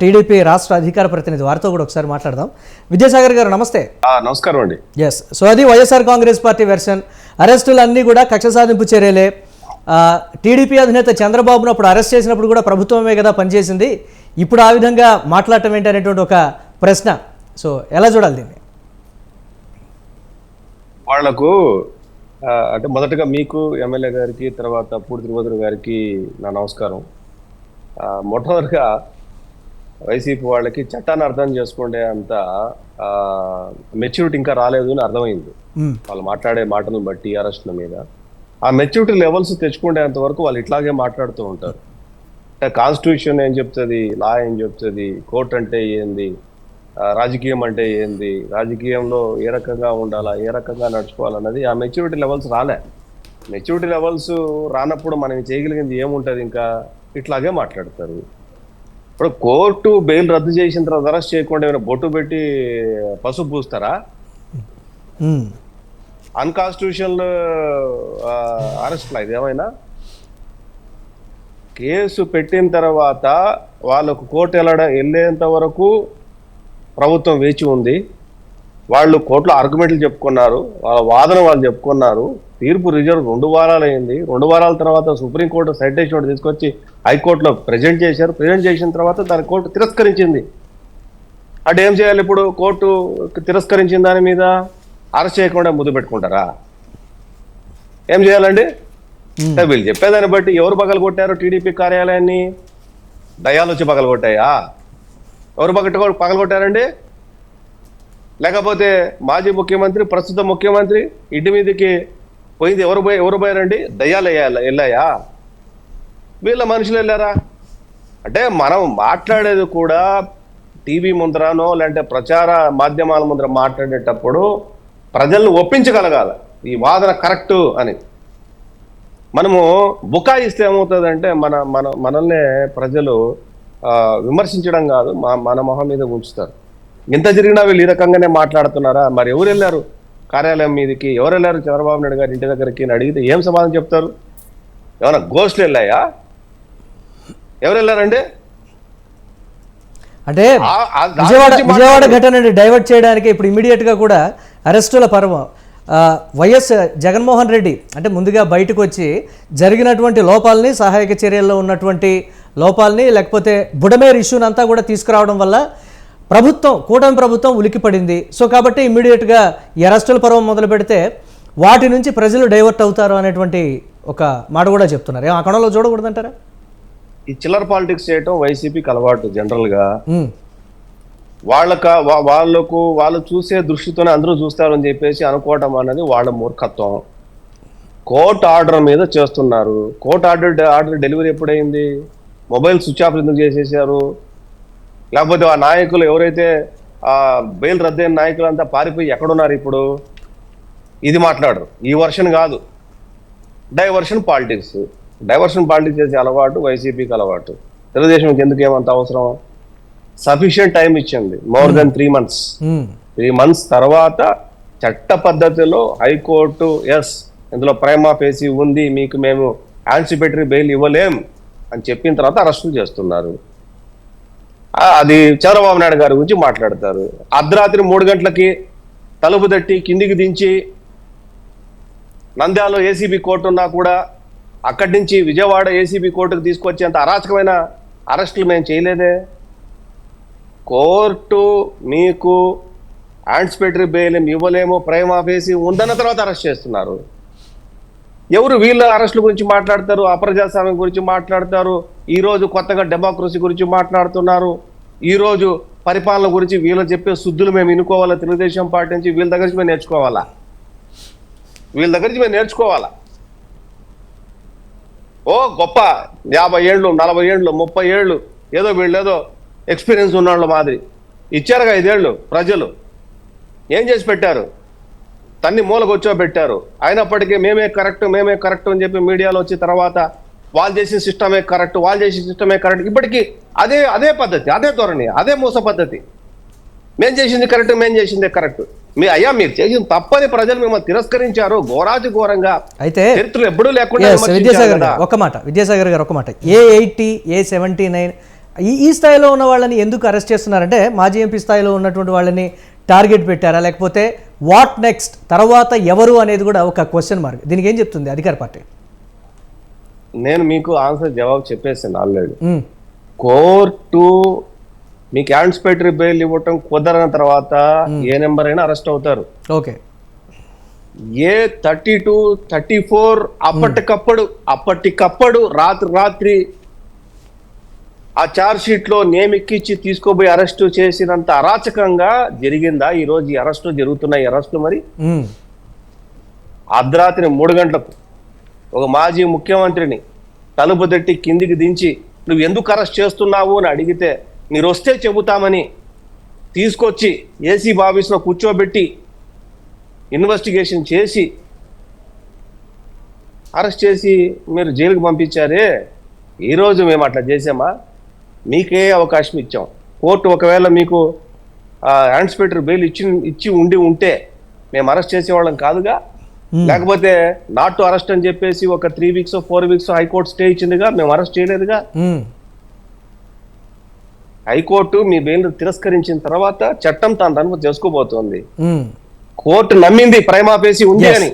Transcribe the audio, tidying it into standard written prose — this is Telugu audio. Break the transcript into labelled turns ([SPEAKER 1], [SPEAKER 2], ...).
[SPEAKER 1] టీడీపీ రాష్ట్ర అధికార ప్రతినిధి వారితో కూడా ఒకసారి మాట్లాడదాం. విద్యాసాగర్ గారు నమస్తే.
[SPEAKER 2] నమస్కారం అండి.
[SPEAKER 1] ఎస్, సో అది వైఎస్ఆర్ కాంగ్రెస్ పార్టీ వెర్షన్. అరెస్టులు అన్నీ కూడా కక్ష సాధింపు చర్యలే. టీడీపీ అధినేత చంద్రబాబును అప్పుడు అరెస్ట్ చేసినప్పుడు కూడా ప్రభుత్వమే కదా పనిచేసింది, ఇప్పుడు ఆ విధంగా మాట్లాడటం ఏంటి అనేటువంటి ఒక ప్రశ్న. సో ఎలా చూడాలి దీన్ని?
[SPEAKER 2] వాళ్లకు అంటే మొదటగా మీకు ఎమ్మెల్యే గారికి, తర్వాత పూడి తిరుపతి గారికి నా నమస్కారం. మొట్టమొదటిగా వైసీపీ వాళ్ళకి చట్టాన్ని అర్థం చేసుకుంటే అంత మెచ్యూరిటీ ఇంకా రాలేదు అని అర్థమైంది. వాళ్ళు మాట్లాడే మాటలను బట్టి అరెస్టుల మీద ఆ మెచ్యూరిటీ లెవెల్స్ తెచ్చుకునేంత వరకు వాళ్ళు ఇట్లాగే మాట్లాడుతూ ఉంటారు. అంటే కాన్స్టిట్యూషన్ ఏం చెప్తుంది, లా ఏం చెప్తుంది, కోర్టు అంటే ఏంది, రాజకీయం అంటే ఏంది, రాజకీయంలో ఏ రకంగా ఉండాలా, ఏ రకంగా నడుచుకోవాలన్నది ఆ మెచ్యూరిటీ లెవెల్స్ రాలే. మెచ్యూరిటీ లెవెల్స్ రానప్పుడు మనం చేయగలిగింది ఏముంటుంది, ఇంకా ఇట్లాగే మాట్లాడతారు. ఇప్పుడు కోర్టు బెయిల్ రద్దు చేసిన తర్వాత అరెస్ట్ చేయకుండా ఏమైనా బొట్టు పెట్టి పసుపు పూస్తారా? అన్కాన్స్టిట్యూషనల్ అరెస్ట్లా ఇది ఏమైనా? కేసు పెట్టిన తర్వాత వాళ్ళకు కోర్టు వెళ్ళేంత వరకు ప్రభుత్వం వేచి ఉంది. వాళ్ళు కోర్టులో ఆర్గ్యుమెంట్లు చెప్పుకున్నారు, వాళ్ళ వాదన వాళ్ళు చెప్పుకున్నారు. తీర్పు రిజర్వ్ 2 వారాలు అయింది. 2 వారాల తర్వాత సుప్రీంకోర్టు సైటేషన్ తీసుకొచ్చి హైకోర్టులో ప్రజెంట్ చేశారు. ప్రజెంట్ చేసిన తర్వాత దాని కోర్టు తిరస్కరించింది. అంటే ఏం చేయాలి ఇప్పుడు? కోర్టు తిరస్కరించిన దాని మీద అరెస్ట్ చేయకుండా ముద్దు పెట్టుకుంటారా? ఏం చేయాలండి? వీళ్ళు చెప్పేదాన్ని బట్టి ఎవరు పగలగొట్టారు టీడీపీ కార్యాలయాన్ని? దయాలు వచ్చి పగలగొట్టాయా? ఎవరు పగలగొట్టారండి? లేకపోతే మాజీ ముఖ్యమంత్రి, ప్రస్తుత ముఖ్యమంత్రి ఇంటి మీదకి పోయింది ఎవరు పోయారండి? దయ్యాలు వెళ్ళాయా? వీళ్ళ మనుషులు వెళ్ళారా? అంటే మనం మాట్లాడేది కూడా టీవీ ముందరనో లేదంటే ప్రచార మాధ్యమాల ముందర మాట్లాడేటప్పుడు ప్రజలను ఒప్పించగలగాలి ఈ వాదన కరెక్టు అని. మనము బుకాయిస్తే ఏమవుతుందంటే మనల్ని ప్రజలు విమర్శించడం కాదు, మన మొహం మీద ఉంచుతారు. ఇంత జరిగినా వీళ్ళు ఈ రకంగానే మాట్లాడుతున్నారా? మరి ఎవరు వెళ్ళారు కార్యాలయం మీదకి? ఎవరు వెళ్ళారు చంద్రబాబు నాయుడు గారి ఇంటి దగ్గరికి అని అడిగితే ఏం సమాధానం చెప్తారు? ఏమైనా గోస్టులు వెళ్ళాయా? ఎవరు వెళ్ళారండి?
[SPEAKER 1] అంటే విజయవాడ ఘటనని డైవర్ట్ చేయడానికి ఇప్పుడు ఇమీడియట్గా కూడా అరెస్టుల పర్వం. వైఎస్ జగన్మోహన్ రెడ్డి అంటే ముందుగా బయటకు వచ్చి జరిగినటువంటి లోపాలని, సహాయక చర్యల్లో ఉన్నటువంటి లోపాలని, లేకపోతే బుడమేర్ ఇష్యూని అంతా కూడా తీసుకురావడం వల్ల కూటమి ప్రభుత్వం ఉలికిపడింది. సో కాబట్టి ఇమ్మీడియట్గా ఈ అరెస్టుల పర్వం మొదలు పెడితే వాటి నుంచి ప్రజలు డైవర్ట్ అవుతారు అనేటువంటి ఒక మాట కూడా చెప్తున్నారు. ఆ కోణంలో చూడకూడదంటారా?
[SPEAKER 2] ఈ చిల్లర పాలిటిక్స్ చేయటం వైసీపీకి అలవాటు. జనరల్గా వాళ్ళు చూసే దృష్టితోనే అందరూ చూస్తారని చెప్పేసి అనుకోవటం అనేది వాళ్ళ మూర్ఖత్వం. కోర్టు ఆర్డర్ మీద చేస్తున్నారు. కోర్టు ఆర్డర్ డెలివరీ ఎప్పుడైంది? మొబైల్ స్విచ్ ఆఫ్ ఎందుకు చేసేసారు? లేకపోతే ఆ నాయకులు ఎవరైతే బెయిల్ రద్దయిన నాయకులంతా పారిపోయి ఎక్కడున్నారు ఇప్పుడు? ఇది మాట్లాడరు. ఈ వర్షన్ కాదు, డైవర్షన్ పాలిటిక్స్ చేసే అలవాటు వైసీపీకి అలవాటు. తెలుగుదేశంకి ఎందుకు ఏమంత అవసరం? సఫిషియంట్ టైం ఇచ్చింది, మోర్ దెన్ 3 months. 3 months తర్వాత చట్ట పద్ధతిలో హైకోర్టు ఇందులో ప్రైమా ఫేసి ఉంది, మీకు మేము యాంటిసిపేటరీ బెయిల్ ఇవ్వలేం అని చెప్పిన తర్వాత అరెస్టులు చేస్తున్నారు. అది చంద్రబాబు నాయుడు గారి గురించి మాట్లాడతారు. అర్ధరాత్రి 3 గంటలకి తలుపు తట్టి కిందికి దించి నంద్యాలలో ఏసీబీ కోర్టు ఉన్నా కూడా అక్కడి నుంచి విజయవాడ ఏసీబీ కోర్టుకు తీసుకొచ్చేంత అరాచకమైన అరెస్టులు మేము చేయలేదే. కోర్టు మీకు యాంటిసిపేటరీ బెయిల్ ఇవ్వలేము, ప్రైమా ఫేసి ఉందన్న తర్వాత అరెస్ట్ చేస్తున్నారు. ఎవరు వీళ్ళ అరెస్టుల గురించి మాట్లాడతారు? అప్రజాస్వామ్యం గురించి మాట్లాడతారు. ఈరోజు కొత్తగా డెమోక్రసీ గురించి మాట్లాడుతున్నారు. ఈరోజు పరిపాలన గురించి వీళ్ళు చెప్పే శుద్ధులు మేము వినుకోవాలా? తెలుగుదేశం పార్టీ నుంచి వీళ్ళ దగ్గర నుంచి మేము నేర్చుకోవాలా? ఓ గొప్ప 50 ఏళ్ళు, 40 ఏళ్ళు, 30 ఏళ్ళు ఏదో వీళ్ళేదో ఎక్స్పీరియన్స్ ఉన్నాళ్ళ మాదిరి ఇచ్చారుగా 5 ఏళ్ళు ప్రజలు. ఏం చేసి పెట్టారు? తన్ని మూలకొచ్చోబెట్టారు. అయినప్పటికీ మేమే కరెక్ట్ అని చెప్పి మీడియాలో వచ్చి తర్వాత వాళ్ళు చేసిన సిస్టమే కరెక్ట్. ఇప్పటికీ అదే పద్ధతి, అదే ధోరణి, అదే మోస పద్ధతి. మేము చేసిందే కరెక్ట్. మీరు చేసిన తప్పని ప్రజలు మిమ్మల్ని తిరస్కరించారు ఘోరాతి ఘోరంగా.
[SPEAKER 1] అయితే
[SPEAKER 2] చరిత్రలు ఎప్పుడూ లేకుండా
[SPEAKER 1] విద్యాసాగర్ గారు ఒక మాట, A80, A79 ఈ స్థాయిలో ఉన్న వాళ్ళని ఎందుకు అరెస్ట్ చేస్తున్నారంటే మాజీ ఎంపీ స్థాయిలో ఉన్నటువంటి వాళ్ళని టార్గెట్ పెట్టారా, లేకపోతే వాట్ నెక్స్ట్, తర్వాత ఎవరు అనేది కూడా ఒక క్వశ్చన్ మార్క్. దీనికి ఏం చెప్తుంది అధికార పార్టీ?
[SPEAKER 2] నేను మీకు ఆన్సర్ జవాబు చెప్పేసాను ఆల్రెడీ. కోర్టు మీకు యాంటిసిపేటరీ బెయిల్ ఇవ్వటం కుదరని తర్వాత ఏ నెంబర్ అయినా అరెస్ట్ అవుతారు.
[SPEAKER 1] ఓకే,
[SPEAKER 2] ఏ 32, 34 అప్పటికప్పుడు రాత్రి ఆ ఛార్జ్ షీట్ లో నేమ్ ఎక్కించి తీసుకోబోయి అరెస్టు చేసినంత అరాచకంగా జరిగిందా ఈ రోజు ఈ అరెస్టు జరుగుతున్నాయి? అరెస్టు మరి అర్ధరాత్రి 3 గంటలకు ఒక మాజీ ముఖ్యమంత్రిని తలుపు తట్టి కిందికి దించి నువ్వు ఎందుకు అరెస్ట్ చేస్తున్నావు అని అడిగితే మీరు వస్తే చెబుతామని తీసుకొచ్చి ఏసీబీ ఆఫీస్లో కూర్చోబెట్టి ఇన్వెస్టిగేషన్ చేసి అరెస్ట్ చేసి మీరు జైలుకు పంపించారే. ఈరోజు మేము అట్లా చేసామా? మీకే అవకాశం ఇచ్చాం. కోర్టు ఒకవేళ మీకు యాంటిసిపేటరీ బెయిల్ ఇచ్చి ఉంటే మేము అరెస్ట్ చేసేవాళ్ళం కాదుగా. లేకపోతే నాట్ టు అరెస్ట్ అని చెప్పేసి ఒక 3 weeks 4 weeks హైకోర్టు స్టే ఇచ్చిందిగా, మేము అరెస్ట్ చేయలేదుగా. హైకోర్టు మీ బెయిల్ తిరస్కరించిన తర్వాత చట్టం తాను చేసుకోబోతోంది. కోర్టు నమ్మింది ప్రైమా ఫేసి ఉంది అని.